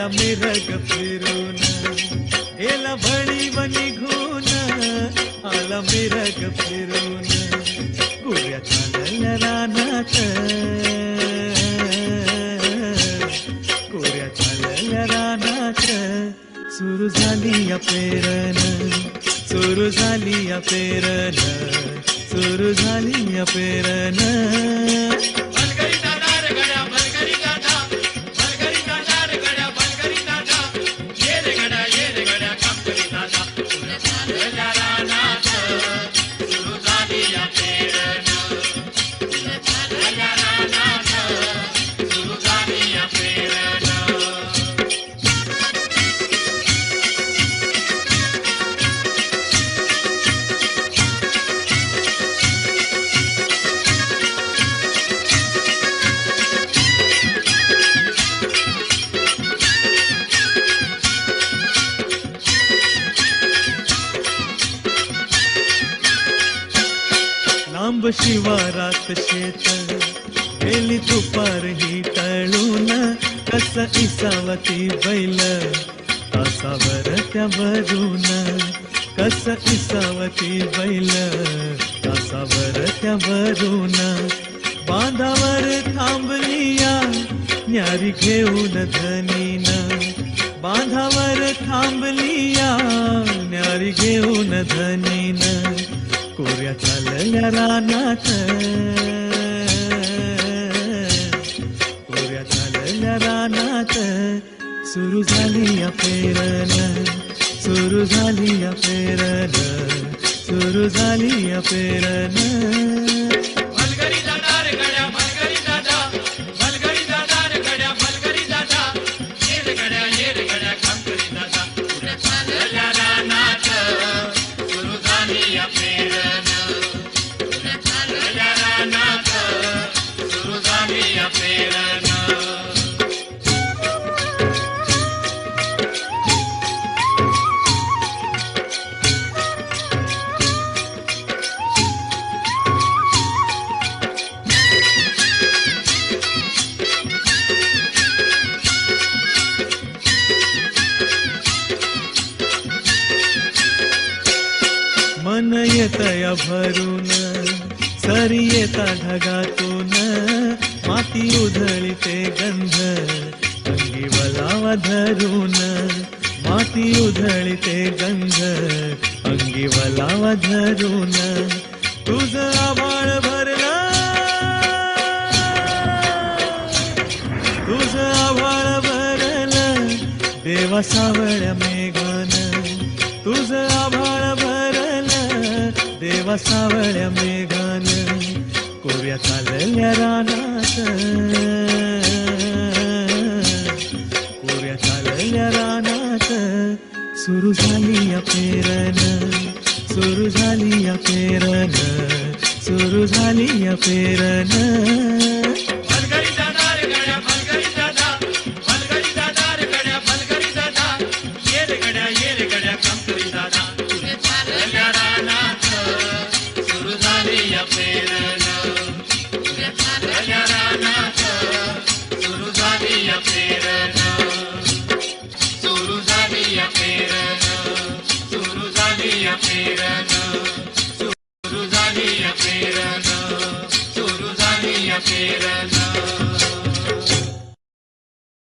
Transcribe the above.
आला मिरग फिरून गेला भळीव निघून आला मिरग फिरून गोऱ्या चालल्या रानात गोऱ्या चालल्या रानात सुरू झाली या पेरण सुरू झाली या पेरण सुरू झाली या पेरण लांब शिवारात शेत गेली दुपार ही टळून कस इसावती बैल तासावर त्यावरून कस इसावती बैल तासावर त्यावरून बांधावर थांबलिया न्यारी घेऊन धनीन बांधावर थांबलिया न्यारी घेऊन धनीन कोऱ्या चालल्या रानात कोऱ्या चालल्या रानात सुरू झाली या पेरण सुरू झाली या पेरण सुरू झाली या पेरण मन येतया भरून सरी येता ढगातून माती उधळीते गंध अंगी वलावा धरून माती उधळीते गंध अंगी वलावा धरून तुझ आभाळ भरला तुझ आभाळ भरलं देवा सावळ्या मेघान तुझ आभाळ देवा सावळ्या मेघान कोऱ्या चालल्या रानात कोऱ्या चालल्या रानात सुरू झाली या पेरण सुरू झाली या पेरण सुरू झाली या पेरण Suruzalia Perana,